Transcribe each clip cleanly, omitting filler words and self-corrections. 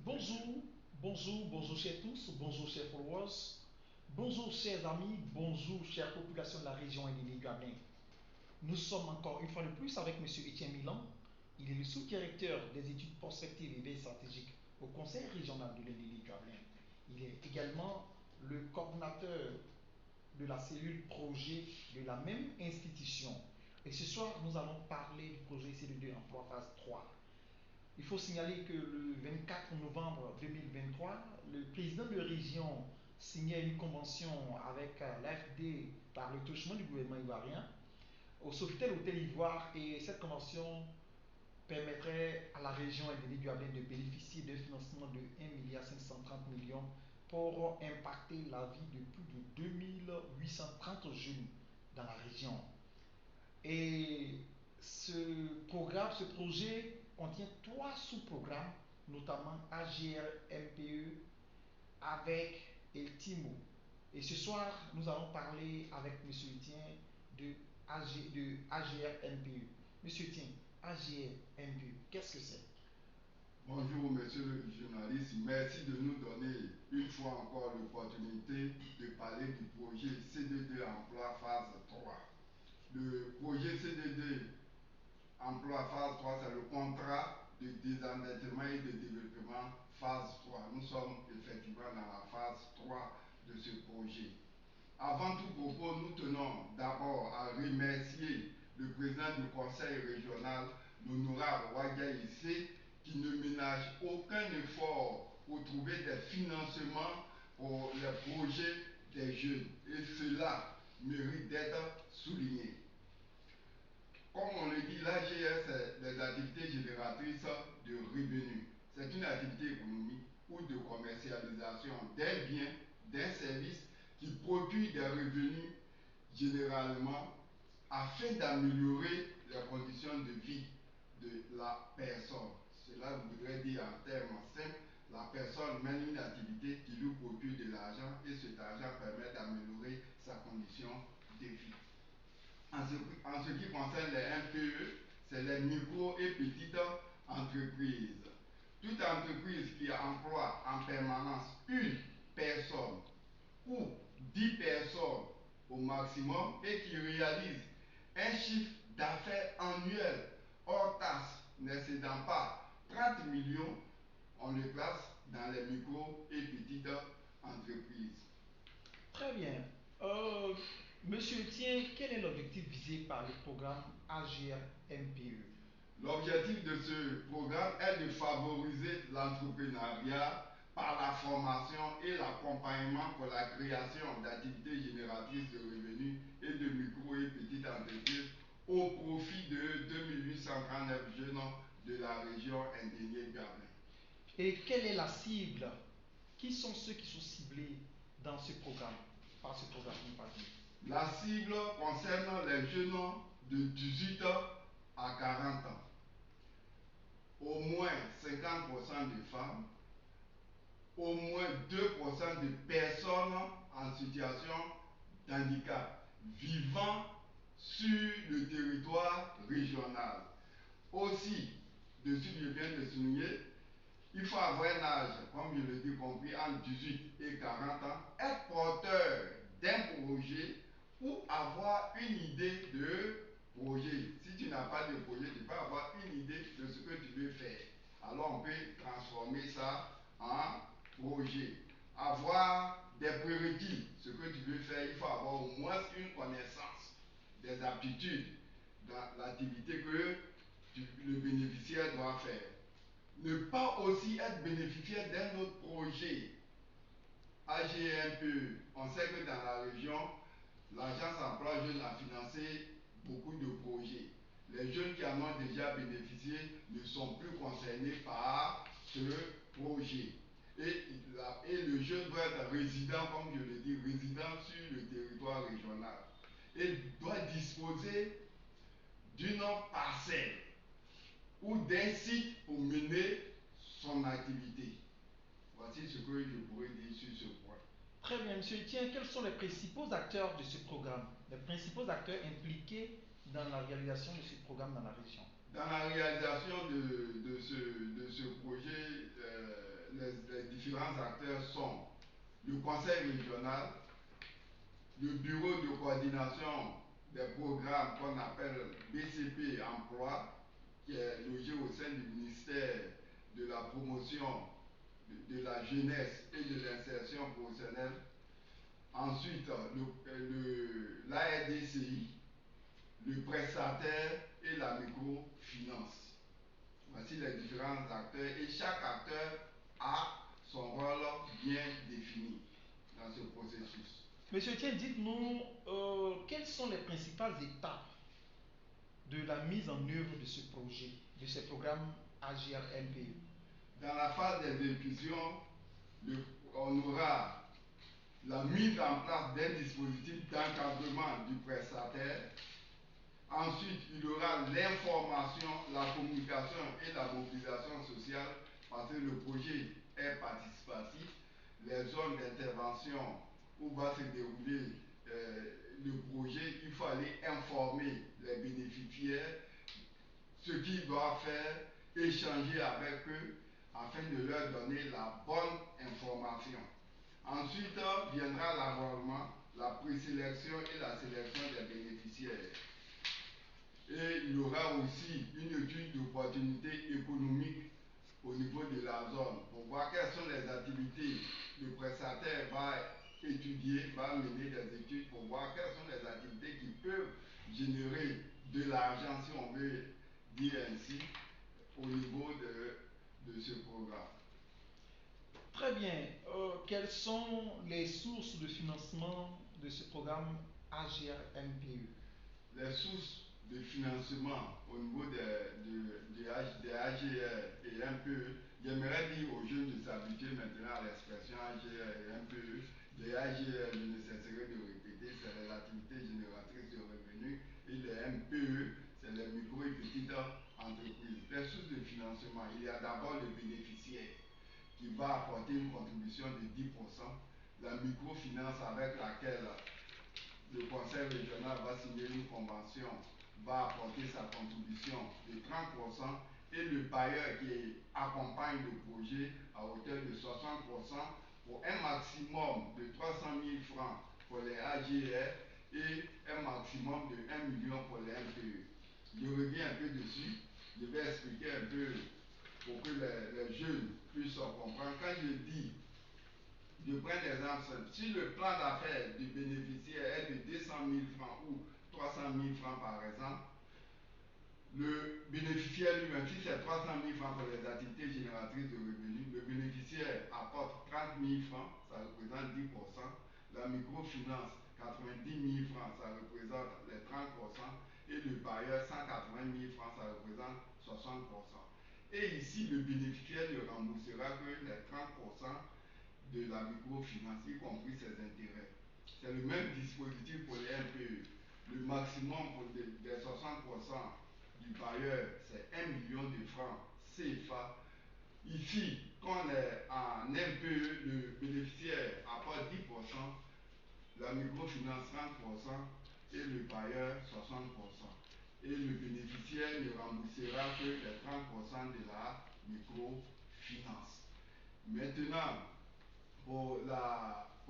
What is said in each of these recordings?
Bonjour, bonjour chers tous, bonjour chers followers, bonjour chers amis, bonjour chère population de la région Indénie-Gabin. Nous sommes encore une fois de plus avec M. Etienne Milan. Il est le sous-directeur des études prospectives et veille stratégique au Conseil régional de l'Indénie-Gabin. Il est également le coordinateur de la cellule projet de la même institution. Et ce soir, nous allons parler du projet CD2 Emploi phase 3. Il faut signaler que le 24 novembre 2023, le président de région signait une convention avec l'AFD par le touchement du gouvernement ivoirien au Sofitel Hôtel Ivoire, et cette convention permettrait à la région Indénie-Gabin de bénéficier d'un financement de 1,530 milliard pour impacter la vie de plus de 2830 jeunes dans la région. Et ce projet contient trois sous-programmes, notamment AGR MPE avec El Timo. Et ce soir, nous allons parler avec M. Etienne de AGR MPE. Monsieur Etienne, AGR MPE, qu'est-ce que c'est? Bonjour, monsieur le journaliste. Merci de nous donner une fois encore l'opportunité de parler du projet CD2 Emploi phase 3. Le projet CD2 Emploi phase 3, c'est le contrat de désendettement et de développement phase 3. Nous sommes effectivement dans la phase 3 de ce projet. Avant tout propos, nous tenons d'abord à remercier le président du conseil régional, l'honorable Wadia Issé, qui ne ménage aucun effort pour trouver des financements pour les projets des jeunes. Et cela mérite d'être souligné. Comme on le dit, l'AGR, c'est des activités génératrices de revenus. C'est une activité économique ou de commercialisation d'un bien, d'un service qui produit des revenus généralement afin d'améliorer les conditions de vie de la personne. Cela voudrait dire en termes simples, la personne mène une activité qui lui procure de l'argent et cet argent permet d'améliorer sa condition de vie. En ce qui concerne les MPE, c'est les micro et petites entreprises. Toute entreprise qui emploie en permanence une personne ou 10 personnes au maximum et qui réalise un chiffre d'affaires annuel hors taxe n'excédant pas 30 millions, on le classe dans les micro et petites entreprises. Très bien. Monsieur Etienne, quel est l'objectif visé par le programme AGR MPE? L'objectif de ce programme est de favoriser l'entrepreneuriat par la formation et l'accompagnement pour la création d'activités génératrices de revenus et de micro et petites entreprises au profit de 2839 jeunes de la région Indénie-Gabin. Et quelle est la cible? Qui sont ceux qui sont ciblés dans ce programme, par ce programme? La cible concerne les jeunes de 18 à 40 ans. Au moins 50% de femmes, au moins 2% de personnes en situation d'handicap vivant sur le territoire régional. Aussi, de ce que je viens de souligner, il faut avoir un âge, comme je l'ai dit, compris entre 18 et 40 ans, être porteur d'un projet ou avoir une idée de projet. Si tu n'as pas de projet, tu peux avoir une idée de ce que tu veux faire. Alors on peut transformer ça en projet. Avoir des prérequis, ce que tu veux faire, il faut avoir au moins une connaissance des aptitudes dans l'activité que le bénéficiaire doit faire. Ne pas aussi être bénéficiaire d'un autre projet. AGMPE, on sait que dans la région, l'Agence emploi jeunes a financé beaucoup de projets. Les jeunes qui en ont déjà bénéficié ne sont plus concernés par ce projet. Et le jeune doit être résident, comme je le dis, résident sur le territoire régional. Et doit disposer d'une parcelle ou d'un site pour mener son activité. Voici ce que je pourrais dire sur ce point. Très bien, Monsieur Etienne, quels sont les principaux acteurs de ce programme, les principaux acteurs impliqués dans la réalisation de ce programme dans la région? Dans la réalisation de ce projet, différents acteurs sont le conseil régional, le bureau de coordination des programmes qu'on appelle BCP Emploi, qui est logé au sein du ministère de la promotion de la jeunesse et de l'insertion professionnelle. Ensuite, l'ARDCI, le prestataire et la microfinance. Voici les différents acteurs et chaque acteur a son rôle bien défini dans ce processus. Monsieur Etienne, dites-nous quelles sont les principales étapes de la mise en œuvre de ce projet, de ce programme AGR-MPE. Dans la phase d'exécution, on aura la mise en place d'un dispositif d'encadrement du prestataire. Ensuite, il y aura l'information, la communication et la mobilisation sociale parce que le projet est participatif. Les zones d'intervention où va se dérouler le projet, il faut aller informer les bénéficiaires, ce qu'ils doivent faire, échanger avec eux afin de leur donner la bonne information. Ensuite viendra l'enrôlement, la présélection et la sélection des bénéficiaires. Et il y aura aussi une étude d'opportunité économique au niveau de la zone pour voir quelles sont les activités. Le prestataire va étudier, va mener des études pour voir quelles sont les activités qui peuvent générer de l'argent, si on veut dire ainsi, au niveau de ce programme. Très bien. Quelles sont les sources de financement de ce programme AGR-MPE? Les sources de financement au niveau des AGR et MPE, j'aimerais dire aux jeunes de s'habituer maintenant à l'expression AGR et MPE. Les AGR, je ne cesserai de répéter, c'est les activités génératrices de revenus et les MPE, c'est les micro et petites entreprises. Les sources de financement, il y a d'abord le bénéficiaire qui va apporter une contribution de 10%, la microfinance avec laquelle le conseil régional va signer une convention, va apporter sa contribution de 30% et le bailleur qui accompagne le projet à hauteur de 60% pour un maximum de 300 000 francs pour les AGR et un maximum de 1 million pour les MPE. Je reviens un peu dessus, je vais expliquer un peu pour que les jeunes puissent comprendre. Quand je dis, je prends l'exemple simple, si le plan d'affaires du bénéficiaire est de 200 000 francs ou 300 000 francs par exemple, le bénéficiaire lui-même, si c'est 300 000 francs pour les activités génératrices de revenus, le bénéficiaire apporte 30 000 francs, ça représente 10%, la microfinance 90 000 francs, ça représente les 30%, et le bailleur 180 000 francs, ça représente 60%. Et ici, le bénéficiaire ne remboursera que les 30% de la microfinance, y compris ses intérêts. C'est le même dispositif pour les MPE. Le maximum pour des 60% du bailleur, c'est 1 million de francs CFA. Ici, quand on est en MPE, le bénéficiaire apporte 10%, la microfinance 30% et le bailleur 60%. Et le bénéficiaire ne remboursera que les 30% de la microfinance. Maintenant, pour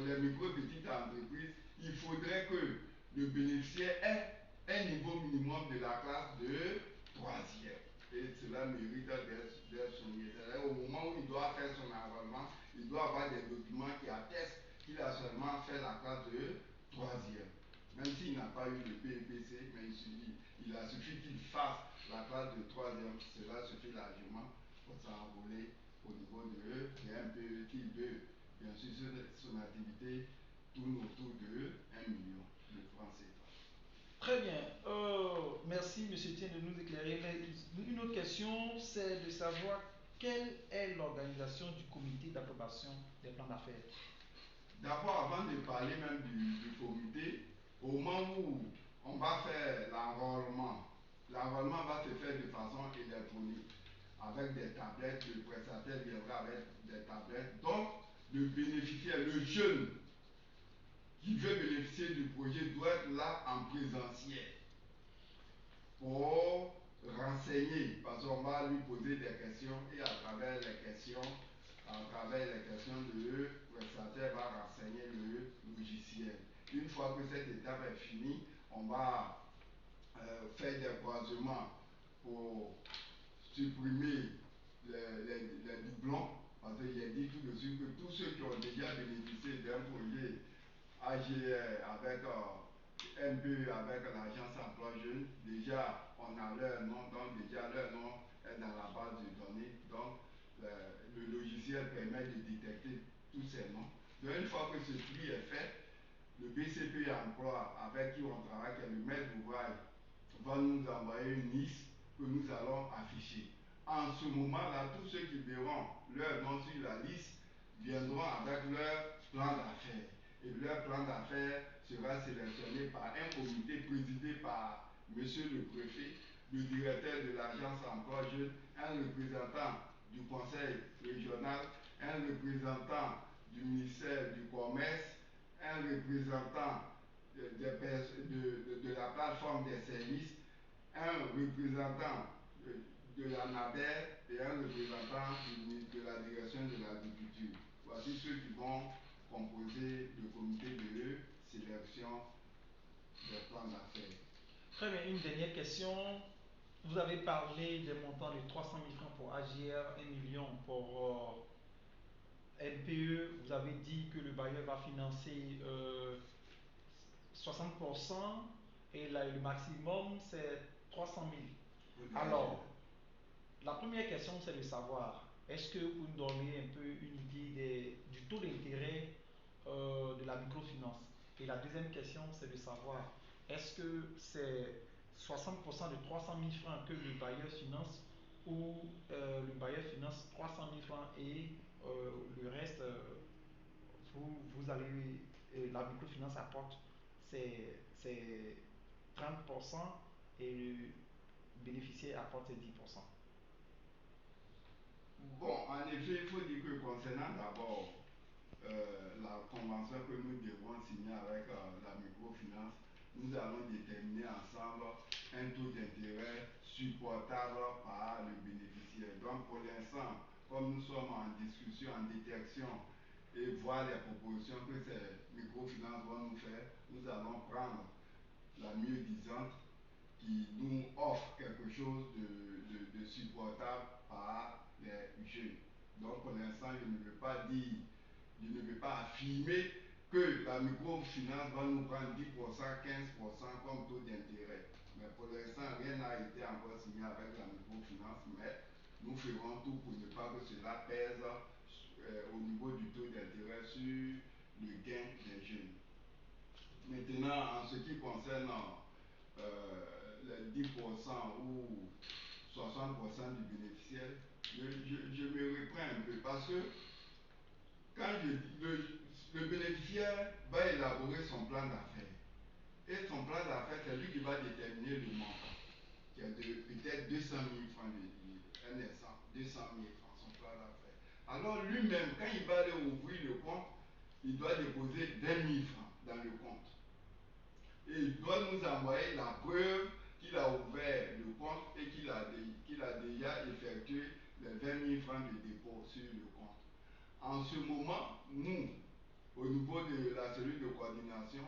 les micro et petites entreprises, il faudrait que le bénéficiaire ait un niveau minimum de la classe de 3e. Et cela mérite d'être souligné. C'est-à-dire au moment où il doit faire son enrôlement, il doit avoir des documents qui attestent qu'il a seulement fait la classe de 3e. Même s'il n'a pas eu le PEPC, mais il a suffi qu'il fasse la classe de 3e, cela suffit largement pour s'enrôler au niveau de MPE qui veut, bien sûr, son activité tourne autour de 1 million de francs CFA. Très bien. Merci, M. Etienne, de nous éclairer. Mais une autre question, c'est de savoir quelle est l'organisation du comité d'approbation des plans d'affaires. D'abord, avant de parler même du comité, au moment où on va faire l'enrôlement va se faire de façon électronique, avec des tablettes, le prestataire viendra avec des tablettes. Donc, le bénéficiaire, le jeune qui veut bénéficier du projet doit être là en présentiel pour renseigner, parce qu'on va lui poser des questions et à travers les questions, à travers les questions de prestataire va renseigner le logiciel. Une fois que cette étape est finie, on va faire des croisements pour supprimer les doublons, parce que j'ai dit tout de suite que tous ceux qui ont déjà bénéficié d'un projet AGR avec NPE, avec l'agence emploi jeune, déjà on a leur nom, donc déjà leur nom est dans la base de données, donc le logiciel permet de détecter tous ces noms. Donc une fois que ce tri est fait, le BCP emploi avec qui on travaille, qui est le maître d'ouvrage, va nous envoyer une liste que nous allons afficher. En ce moment-là, tous ceux qui verront leur nom sur la liste viendront avec leur plan d'affaires. Et leur plan d'affaires sera sélectionné par un comité présidé par monsieur le préfet, le directeur de l'agence emploi jeune, un représentant du conseil régional, un représentant du ministère du commerce, un représentant de la plateforme des services, un représentant de la NADER et un représentant de la direction de l'agriculture. Voici ceux qui vont composer le comité de sélection des plans d'affaires. Très bien, une dernière question. Vous avez parlé des montants de 300 000 francs pour AGR, 1 million pour NPE. Vous avez dit que le bailleur va financer 60% et là, le maximum c'est 300 000. Alors, la première question c'est de savoir, est-ce que vous nous donnez un peu une idée du taux d'intérêt de la microfinance? Et la deuxième question c'est de savoir, est-ce que c'est 60% de 300 000 francs que le bailleur finance ou le bailleur finance 300 000 francs et le reste, vous allez, la microfinance apporte ses 30% et le bénéficiaire apporte ses 10%. Bon, en effet, il faut dire que concernant d'abord la convention que nous devons signer avec la microfinance, nous allons déterminer ensemble un taux d'intérêt supportable par le bénéficiaire. Donc pour l'instant, comme nous sommes en discussion, en détection et voir les propositions que ces microfinances vont nous faire, nous allons prendre la mieux disante qui nous offre quelque chose de supportable par les jeunes. Donc pour l'instant, je ne veux pas dire, je ne veux pas affirmer que la microfinance va nous prendre 10%, 15% comme taux d'intérêt. Mais pour l'instant, rien n'a été encore signé avec la microfinance, mais nous ferons tout pour ne pas que cela pèse au niveau du taux d'intérêt sur le gain des jeunes. Maintenant, en ce qui concerne les 10% ou 60% du bénéficiaire, je me reprends un peu parce que quand je dis le bénéficiaire va élaborer son plan d'affaires. Et son plan d'affaires, c'est lui qui va déterminer le montant, qui est de peut-être 200 000 francs, un instant, 200 000 francs, son plan d'affaires. Alors lui-même, quand il va aller ouvrir le compte, il doit déposer 20 000 francs dans le compte. Et il doit nous envoyer la preuve qu'il a ouvert le compte et qu'il a déjà effectué les 20 000 francs de dépôt sur le compte. En ce moment, nous, au niveau de la cellule de coordination,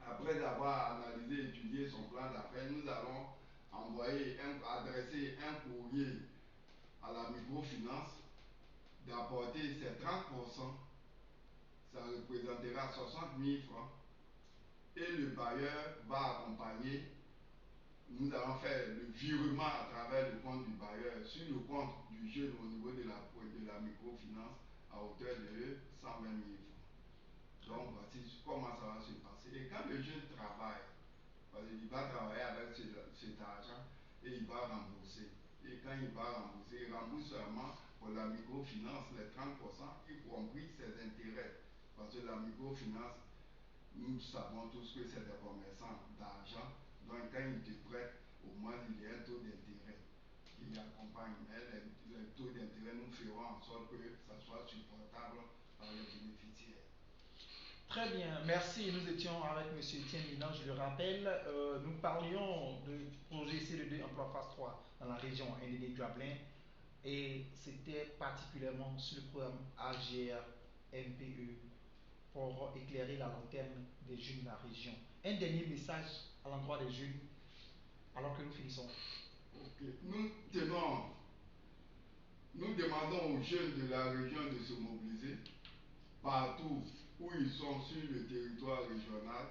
après avoir analysé et étudié son plan d'affaires, nous allons adresser un courrier à la microfinance d'apporter ces 30%, ça représentera 60 000 francs, et le bailleur va accompagner. Nous allons faire le virement à travers le compte du bailleur sur le compte du jeune au niveau de la microfinance à hauteur de 120 000 francs. Donc voici comment ça va se passer. Et quand le jeune travaille, parce qu'il va travailler avec cet argent et il va rembourser. Et quand il va rembourser, il rembourse seulement pour la microfinance les 30%, y compris ses intérêts. Parce que la microfinance, nous savons tous que c'est des commerçants d'argent. Donc quand ils te prêtent, au moins il y a un taux d'intérêt qui accompagne. Mais les taux d'intérêt, nous ferons en sorte que ça soit supportable par les bénéficiaires. Très bien, merci. Nous étions avec M. Etienne Milan, je le rappelle. Nous parlions du projet CE2 Emploi Phase 3 dans la région NDD-Duablin. Et c'était particulièrement sur le programme AGR MPE pour éclairer la lanterne des jeunes de la région. Un dernier message à l'endroit des jeunes alors que nous finissons. Ok. Nous demandons aux jeunes de la région de se mobiliser partout où ils sont sur le territoire régional.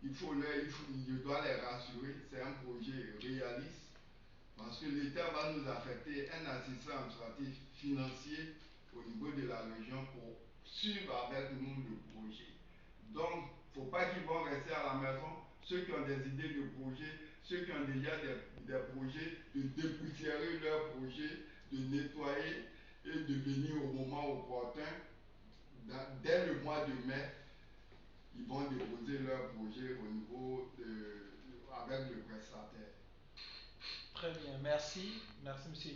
Je dois les rassurer, c'est un projet réaliste parce que l'État va nous affecter un assistant administratif financier au niveau de la région pour suivre avec nous le projet. Donc, il ne faut pas qu'ils vont rester à la maison. Ceux qui ont des idées de projet, ceux qui ont déjà des projets, de dépoussiérer leurs projets, de nettoyer et de venir au moment opportun. Dès le mois de mai, ils vont déposer leur projet au niveau avec le prestataire. Très bien, merci. Merci, monsieur.